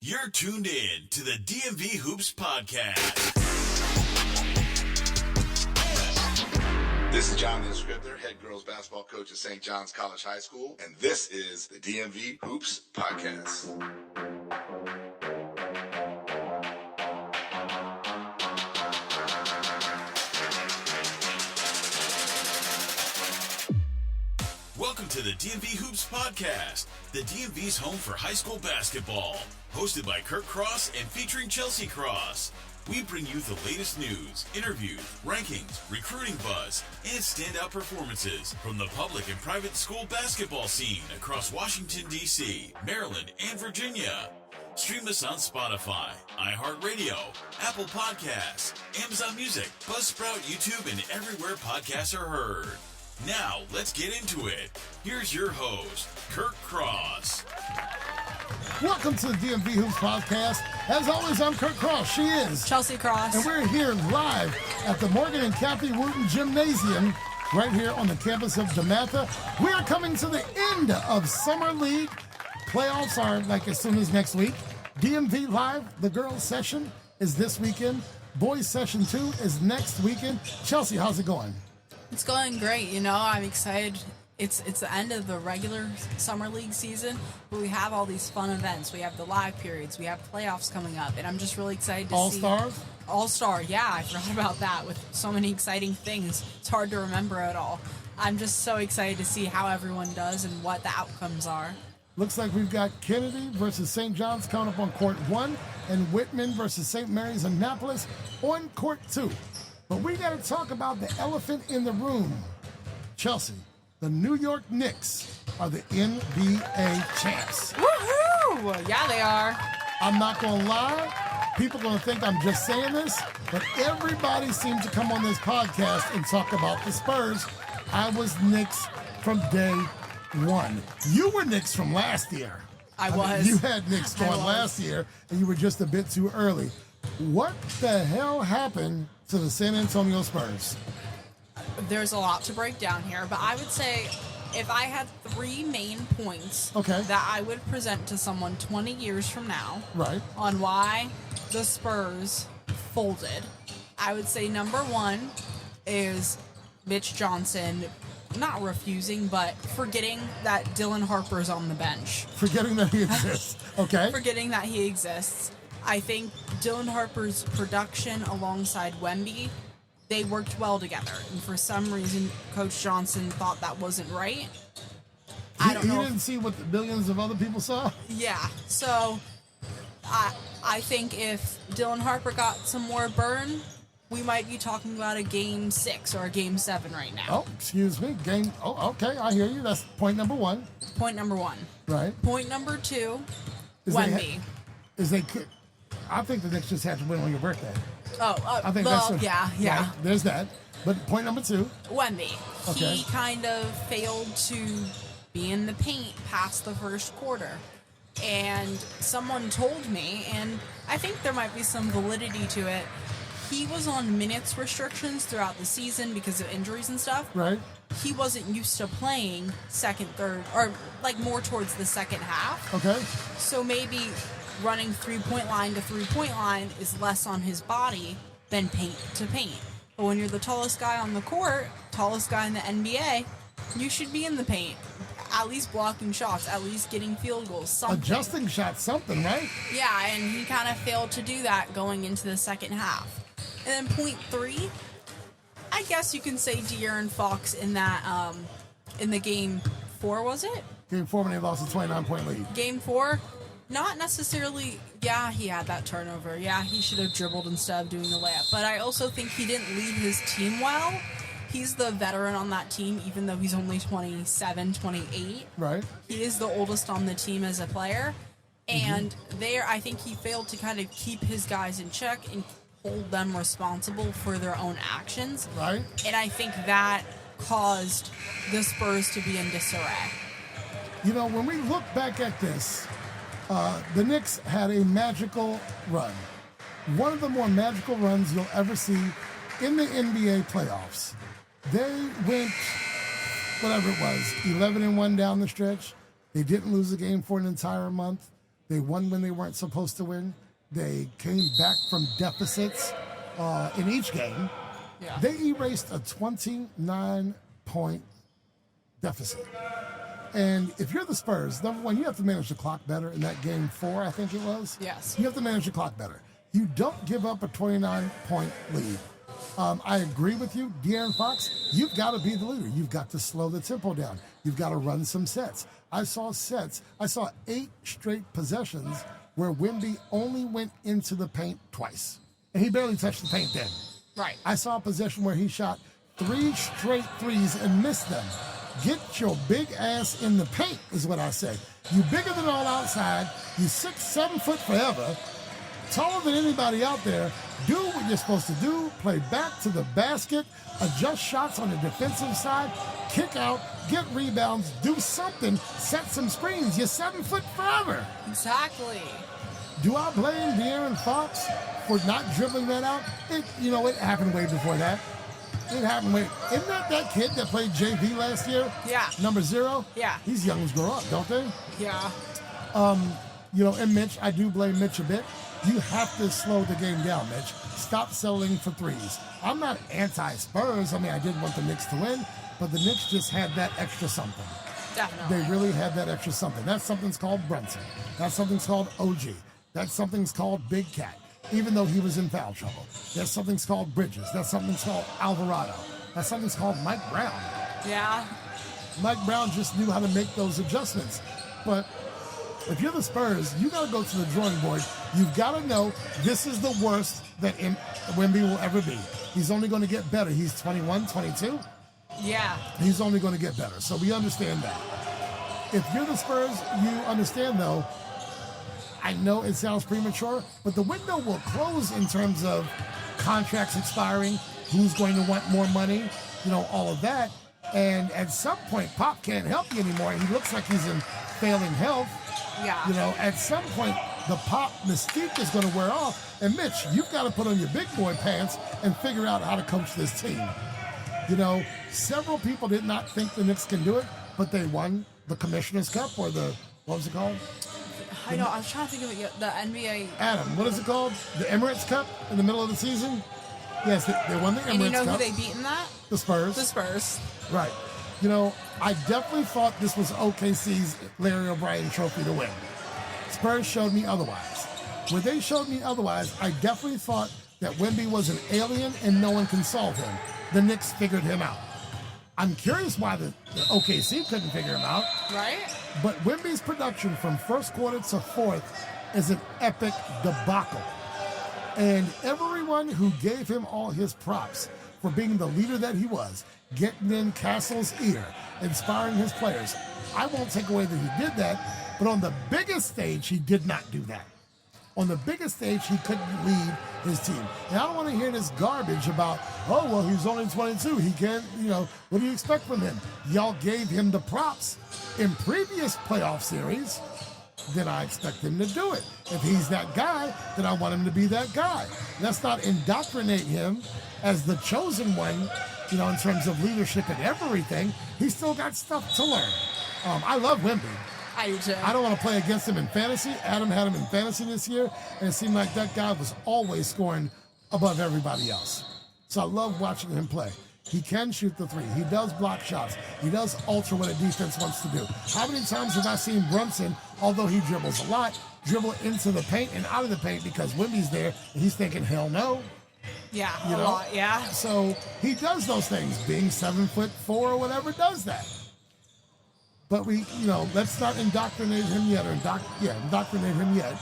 You're tuned in to the DMV Hoops Podcast. This is John the Scripter, head girls basketball coach at St. John's College High School, and this is the DMV Hoops Podcast. Welcome to the DMV Hoops Podcast, the DMV's home for high school basketball. Hosted by Kurt Cross and featuring Chelsea Cross. We bring you the latest news, interviews, rankings, recruiting buzz, and standout performances from the public and private school basketball scene across Washington, D.C., Maryland, and Virginia. Stream us on Spotify, iHeartRadio, Apple Podcasts, Amazon Music, Buzzsprout, YouTube, and everywhere podcasts are heard. Now, let's get into it. Here's your host, Kurt Cross. Welcome to the DMV Hoops Podcast. As always, I'm Kurt Cross. She is Chelsea Cross. And we're here live at the Morgan and Kathy Wooten Gymnasium right here on the campus of DeMatha. We are coming to the end of Summer League. Playoffs are like as soon as next week. DMV Live, the girls session, is this weekend. Boys session 2 is next weekend. Chelsea, how's it going? It's going great. You know, I'm excited. It's the end of the regular summer league season, but we have all these fun events. We have the live periods. We have playoffs coming up, and I'm just really excited to see All-Stars? All-Star, yeah, I forgot about that. With so many exciting things, it's hard to remember it all. I'm just so excited to see how everyone does and what the outcomes are. Looks like we've got Kennedy versus St. John's coming up on court 1, and Whitman versus St. Mary's Annapolis on court 2. But we got to talk about the elephant in the room. Chelsea, the New York Knicks are the NBA champs. Woohoo! Yeah, they are. I'm not going to lie. People are going to think I'm just saying this, but everybody seems to come on this podcast and talk about the Spurs. I was Knicks from day one. You were Knicks from last year. I was. You had Knicks going last year, and you were just a bit too early. What the hell happened to the San Antonio Spurs? There's a lot to break down here, but I would say if I had 3 main points that I would present to someone 20 years from now on why the Spurs folded, I would say number 1 is Mitch Johnson not refusing, but forgetting that Dylan Harper's on the bench. Forgetting that he exists. Forgetting that he exists. I think Dylan Harper's production alongside Wemby, they worked well together. And for some reason, Coach Johnson thought that wasn't right. I don't know. He didn't see what the billions of other people saw? Yeah. So I think if Dylan Harper got some more burn, we might be talking about a Game 6 or a Game 7 right now. Oh, excuse me. Okay, I hear you. That's point number 1. Point number 1. Right. Point number 2, Wemby. I think the Knicks just had to win on your birthday. I think yeah. There's that. But point number 2. Wemby. Okay. He kind of failed to be in the paint past the first quarter. And someone told me, and I think there might be some validity to it, he was on minutes restrictions throughout the season because of injuries and stuff. Right. He wasn't used to playing second, third, or like more towards the second half. Okay. So maybe running three-point line to three-point line is less on his body than paint to paint. But when you're the tallest guy on the court, tallest guy in the NBA, you should be in the paint, at least blocking shots, at least getting field goals, something. Adjusting shots, something, right? Yeah, and he kind of failed to do that going into the second half. And then point 3, I guess you can say De'Aaron Fox in that, in the Game 4, was it? Game 4 when they lost a 29-point lead. Game 4? Not necessarily, yeah, he had that turnover. Yeah, he should have dribbled instead of doing the layup. But I also think he didn't lead his team well. He's the veteran on that team, even though he's only 27, 28. Right. He is the oldest on the team as a player. And there, I think he failed to kind of keep his guys in check and hold them responsible for their own actions. Right. And I think that caused the Spurs to be in disarray. You know, when we look back at this, the Knicks had a magical run. One of the more magical runs you'll ever see in the NBA playoffs. They went, whatever it was, 11-1 down the stretch. They didn't lose a game for an entire month. They won when they weren't supposed to win. They came back from deficits in each game. Yeah. They erased a 29-point deficit. And if you're the Spurs, number one, you have to manage the clock better in that game 4, I think it was. Yes. You have to manage the clock better. You don't give up a 29-point lead. I agree with you, De'Aaron Fox. You've got to be the leader. You've got to slow the tempo down. You've got to run some sets. I saw 8 straight possessions where Wemby only went into the paint twice. And he barely touched the paint then. Right. I saw a possession where he shot 3 straight threes and missed them. Get your big ass in the paint is what I say. You bigger than all outside. You 6-7 foot forever. Taller than anybody out there. Do what you're supposed to do. Play back to the basket. Adjust shots on the defensive side. Kick out. Get rebounds. Do something. Set some screens. You're 7 foot forever. Exactly. Do I blame De'Aaron Fox for not dribbling that out? It happened way before that. It happened way. Isn't that kid that played JV last year? Yeah. Number 0? Yeah. These youngs grow up, don't they? Yeah. And Mitch, I do blame Mitch a bit. You have to slow the game down, Mitch. Stop settling for threes. I'm not anti-Spurs. I mean, I did want the Knicks to win, but the Knicks just had that extra something. Definitely. They really had that extra something. That something's called Brunson. That something's called OG. That something's called Big Cat, even though he was in foul trouble. There's something's called Bridges. That something's called Alvarado. That something's called Mike Brown. Yeah. Mike Brown just knew how to make those adjustments. But if you're the Spurs, you got to go to the drawing board. You've got to know this is the worst that Wemby will ever be. He's only going to get better. He's 21, 22. Yeah. He's only going to get better. So we understand that. If you're the Spurs, you understand, though, I know it sounds premature, but the window will close in terms of contracts expiring, who's going to want more money, all of that. And at some point, Pop can't help you anymore. He looks like he's in failing health. Yeah. At some point, the Pop mystique is going to wear off. And Mitch, you've got to put on your big boy pants and figure out how to coach this team. Several people did not think the Knicks can do it, but they won the Commissioner's Cup or what was it called? I know, I was trying to think of it, the NBA. Adam, what is it called? The Emirates Cup in the middle of the season? Yes, they won the Emirates Cup. And you know who they beat in that? The Spurs. The Spurs. Right. I definitely thought this was OKC's Larry O'Brien trophy to win. Spurs showed me otherwise. When they showed me otherwise, I definitely thought that Wemby was an alien and no one can solve him. The Knicks figured him out. I'm curious why the OKC couldn't figure him out. Right. But Wemby's production from first quarter to fourth is an epic debacle. And everyone who gave him all his props for being the leader that he was, getting in Castle's ear, inspiring his players, I won't take away that he did that, but on the biggest stage, he did not do that. On the biggest stage, he couldn't lead his team. And I don't want to hear this garbage about, he's only 22. He can't, what do you expect from him? Y'all gave him the props in previous playoff series. Then I expect him to do it. If he's that guy, then I want him to be that guy. Let's not indoctrinate him as the chosen one, in terms of leadership and everything. He's still got stuff to learn. I love Wemby. I do too. I don't want to play against him in fantasy. Adam had him in fantasy this year, and it seemed like that guy was always scoring above everybody else. So I love watching him play. He can shoot the three. He does block shots. He does alter what a defense wants to do. How many times have I seen Brunson, although he dribbles a lot, dribble into the paint and out of the paint because Wemby's there, and he's thinking, hell no. Yeah, a lot, yeah. So he does those things. Being 7'4" or whatever does that. But let's not indoctrinate him yet, indoctrinate him yet.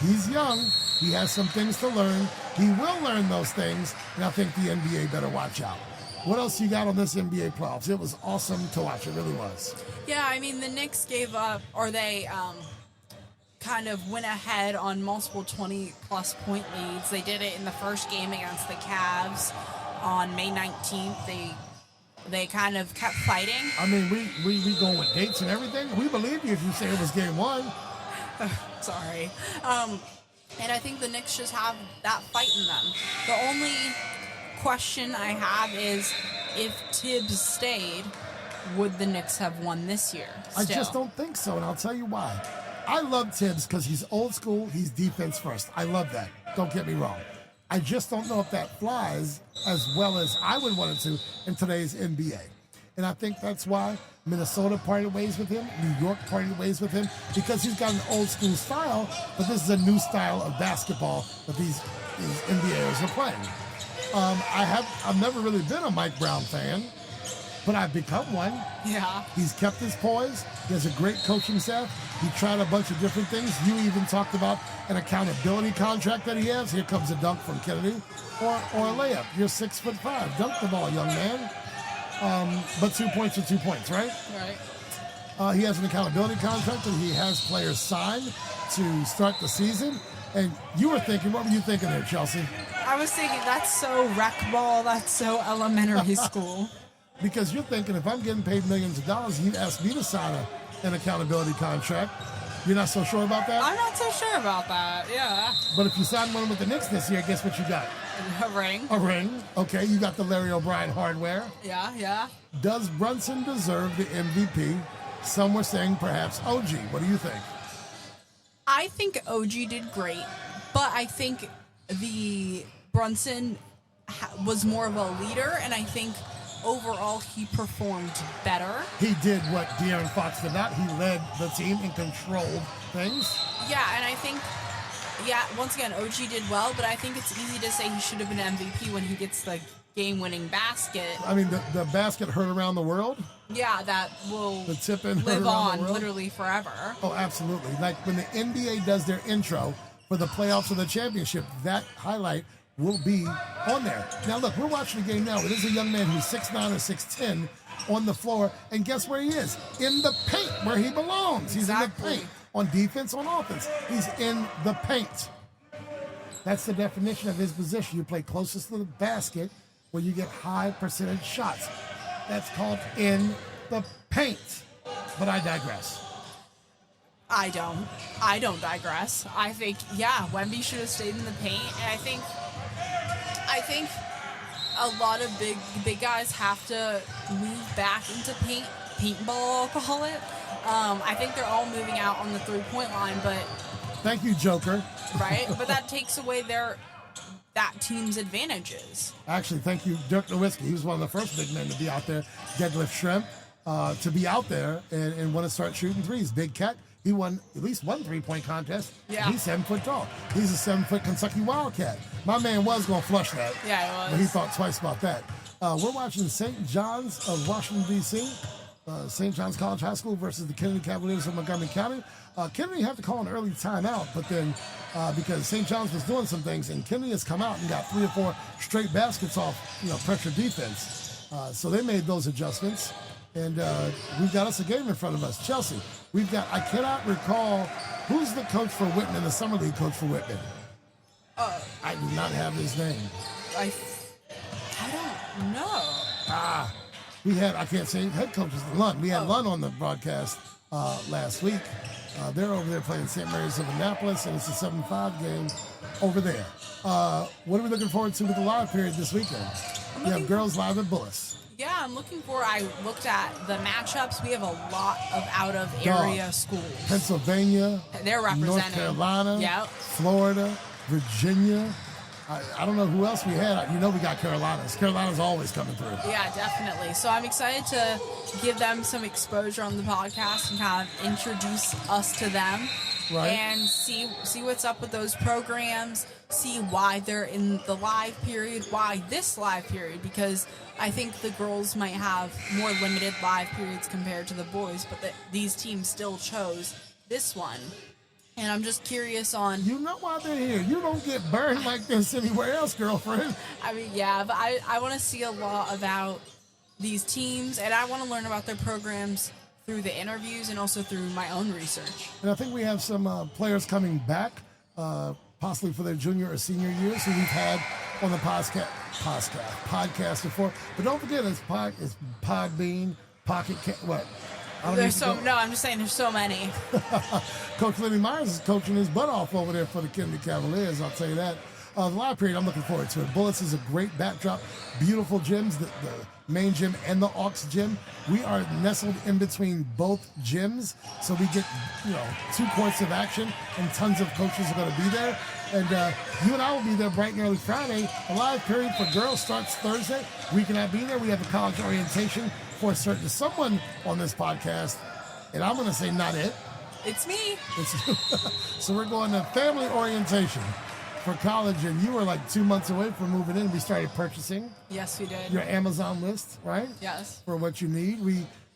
He's young. He has some things to learn. He will learn those things, and I think the NBA better watch out. What else you got on this NBA playoffs? It was awesome to watch. It really was. Yeah, I mean, the Knicks gave up, or they kind of went ahead on multiple 20-plus point leads. They did it in the first game against the Cavs on May 19th. They kind of kept fighting. I mean, we going with dates and everything. We believe you if you say it was game one. Sorry. And I think the Knicks just have that fight in them. The only question I have is if Tibbs stayed, would the Knicks have won this year? I just don't think so, and I'll tell you why. I love Tibbs because he's old school. He's defense first. I love that. Don't get me wrong. I just don't know if that flies as well as I would want it to in today's NBA. And I think that's why Minnesota parted ways with him, New York parted ways with him, because he's got an old school style, but this is a new style of basketball that these NBAers are playing. I've never really been a Mike Brown fan, but I've become one. Yeah. He's kept his poise. He has a great coaching staff. He tried a bunch of different things. You even talked about an accountability contract that he has. Here comes a dunk from Kennedy or a layup. You're 6'5". Dunk the ball, young man. But 2 points are 2 points, right? Right. He has an accountability contract, and he has players signed to start the season. And you were thinking, what were you thinking there, Chelsea? I was thinking, that's so rec ball. That's so elementary school. Because you're thinking, if I'm getting paid millions of dollars, you'd ask me to sign an accountability contract. You're not so sure about that? I'm not so sure about that, yeah. But if you sign one with the Knicks this year, guess what you got? A ring. A ring. Okay, you got the Larry O'Brien hardware. Yeah. Does Brunson deserve the MVP? Some were saying perhaps OG. What do you think? I think OG did great, but I think the Brunson was more of a leader, and I think overall he performed better. He did what De'Aaron Fox did not. He led the team and controlled things. Yeah, and I think, once again, OG did well, but I think it's easy to say he should have been MVP when he gets the game-winning basket. I mean, the basket heard around the world. Yeah, that will the tip-in live on literally forever. Oh, absolutely. Like when the NBA does their intro for the playoffs or the championship, that highlight will be on there. Now, look, we're watching the game now. It is a young man who's 6'9" or 6'10" on the floor, and guess where he is? In the paint, where he belongs. He's Exactly. in the paint. On defense, on offense. He's in the paint. That's the definition of his position. You play closest to the basket where you get high percentage shots. That's called in the paint. But I digress. I don't digress. I think, Wemby should have stayed in the paint, and I think a lot of big guys have to move back into paintball, I'll call it. I think they're all moving out on the 3-point line, but... Thank you, Joker. Right? But that takes away that team's advantages. Actually, thank you, Dirk Nowitzki. He was one of the first big men to be out there, deadlift shrimp, to be out there and want to start shooting threes. Big cat. He won at least one 3-point contest. Yeah. He's 7 foot tall. He's a 7-foot Kentucky Wildcat. My man was going to flush that. Yeah, he was. But he thought twice about that. We're watching St. John's of Washington, D.C., St. John's College High School versus the Kennedy Cavaliers of Montgomery County. Kennedy had to call an early timeout, but then because St. John's was doing some things, and Kennedy has come out and got 3 or 4 straight baskets off, pressure defense. So they made those adjustments, and we've got us a game in front of us. Chelsea, I cannot recall who's the coach for Whitman, the summer league coach for Whitman. I do not have his name. I don't know. I can't say head coach is Lund. We had Lund on the broadcast last week. They're over there playing St. Mary's of Annapolis, and it's a 7-5 game over there. What are we looking forward to with the live period this weekend? We have girls live at Bullis. Yeah, I looked at the matchups. We have a lot of out-of-area schools. Pennsylvania. They're representing. North Carolina. Yep. Florida. Virginia. I don't know who else we had. We got Carolinas. Carolina's always coming through. Yeah, definitely. So I'm excited to give them some exposure on the podcast and kind of introduce us to them. Right. And see what's up with those programs, see why they're in the live period, why this live period, because I think the girls might have more limited live periods compared to the boys, but these teams still chose this one. And I'm just curious on... You know why they're here. You don't get burned like this anywhere else, girlfriend. I mean, yeah, but I want to see a lot about these teams, and I want to learn about their programs through the interviews and also through my own research. And I think we have some players coming back, possibly for their junior or senior years, who we've had on the podcast before. But don't forget, it's Podbean, Pocket Cat, what? I'm just saying there's so many. Coach Lenny Myers is coaching his butt off over there for the Kennedy Cavaliers, I'll tell you that. The live period, I'm looking forward to it. Bullets is a great backdrop, beautiful gyms, the main gym and the Aux gym. We are nestled in between both gyms, so we get 2 courts of action, and tons of coaches are going to be there. And you and I will be there bright and early Friday. The live period for girls starts Thursday. We cannot be there. We have a college orientation for certain someone on this podcast, and I'm going to say not it. It's me. So we're going to family orientation for college, and you were like 2 months away from moving in. We started purchasing. Yes, we did. Your Amazon list, right? Yes. For what you need.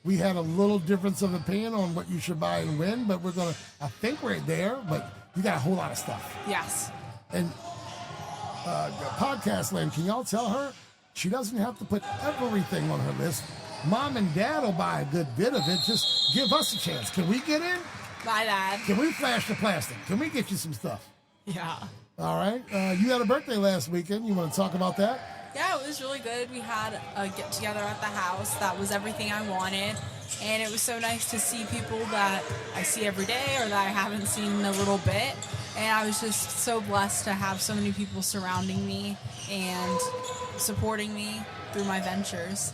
We had a little difference of opinion on what you should buy and when, but I think we're there, but you got a whole lot of stuff. Yes. And podcast land, can y'all tell her she doesn't have to put everything on her list? Mom and Dad will buy a good bit of it. Just give us a chance. Can we get in? Bye, Dad. Can we flash the plastic? Can we get you some stuff? Yeah. All right. You had a birthday last weekend. You want to talk about that? Yeah, it was really good. We had a get-together at the house. That was everything I wanted. And it was so nice to see people that I see every day or that I haven't seen in a little bit. And I was just so blessed to have so many people surrounding me and supporting me through my ventures.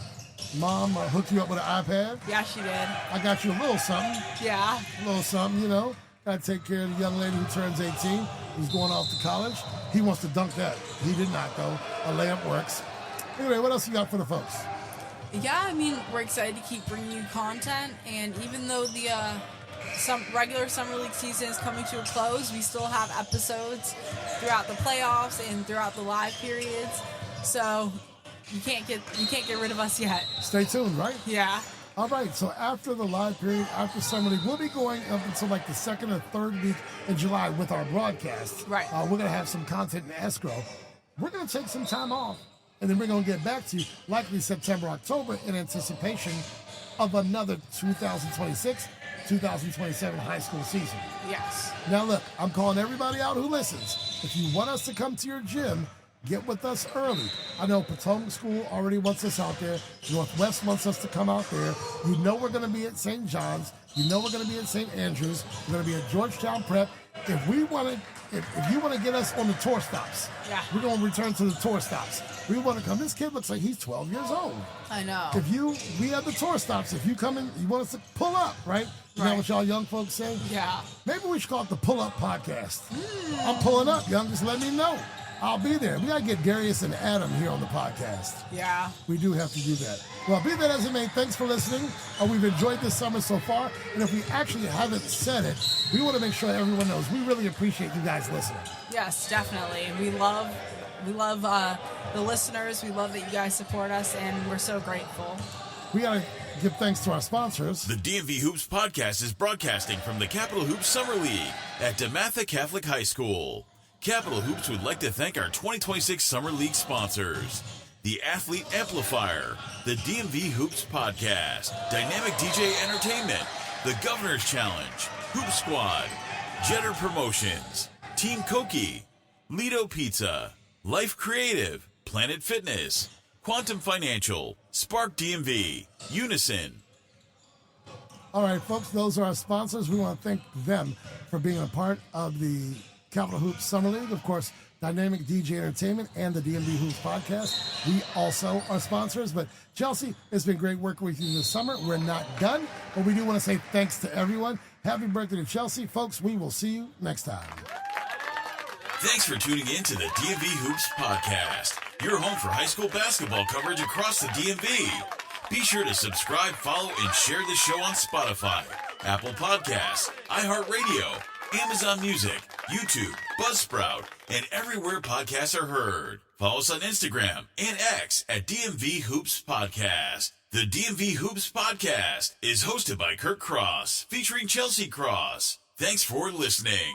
Mom hooked you up with an iPad? Yeah, she did. I got you a little something. Yeah. A little something, Got to take care of the young lady who turns 18, who's going off to college. He wants to dunk that. He did not, though. A layup works. Anyway, what else you got for the folks? Yeah, I mean, we're excited to keep bringing you content. And even though the regular Summer League season is coming to a close, we still have episodes throughout the playoffs and throughout the live periods. So you can't get rid of us yet. Stay tuned, right? Yeah. All right, so after the live period, after Summer League, we'll be going up until like the 2nd or 3rd week in July with our broadcast. Right. We're going to have some content in escrow. We're going to take some time off, and then we're going to get back to you likely September, October in anticipation of another 2026, 2027 high school season. Yes. Now, look, I'm calling everybody out who listens. If you want us to come to your gym, get with us early. I know Potomac School already wants us out there. Northwest wants us to come out there. You know we're going to be at St. John's. You know we're going to be at St. Andrews. We're going to be at Georgetown Prep. If you want to get us on the tour stops, we're going to return to the tour stops. We want to come. This kid looks like he's 12 years old. I know. We have the tour stops. If you come in, you want us to pull up, right? You know what y'all young folks say? Yeah. Maybe we should call it the Pull Up Podcast. I'm pulling up, young. Just let me know. I'll be there. We got to get Darius and Adam here on the podcast. Yeah. We do have to do that. Well, be that as it may, thanks for listening. We've enjoyed this summer so far. And if we actually haven't said it, we want to make sure everyone knows we really appreciate you guys listening. Yes, definitely. We love the listeners. We love that you guys support us, and we're so grateful. We got to give thanks to our sponsors. The DMV Hoops podcast is broadcasting from the Capital Hoops Summer League at DeMatha Catholic High School. Capital Hoops would like to thank our 2026 Summer League sponsors: the Athlete Amplifier, the DMV Hoops Podcast, Dynamic DJ Entertainment, the Governor's Challenge, Hoop Squad, Jetter Promotions, Team Koki, Lido Pizza, Life Creative, Planet Fitness, Quantum Financial, Spark DMV, Unison. All right, folks, those are our sponsors. We want to thank them for being a part of the Capital Hoops Summer League. Of course, Dynamic DJ Entertainment and the DMV Hoops Podcast. We also are sponsors. But Chelsea, it's been great working with you this summer. We're not done, but we do want to say thanks to everyone. Happy birthday to Chelsea. Folks, we will see you next time. Thanks for tuning in to the DMV Hoops Podcast, your home for high school basketball coverage across the DMV. Be sure to subscribe, follow, and share the show on Spotify, Apple Podcasts, iHeartRadio, Amazon Music, YouTube, Buzzsprout, and everywhere podcasts are heard. Follow us on Instagram and X at DMV Hoops Podcast. The DMV Hoops Podcast is hosted by Kurt Cross, featuring Chelsea Cross. Thanks for listening.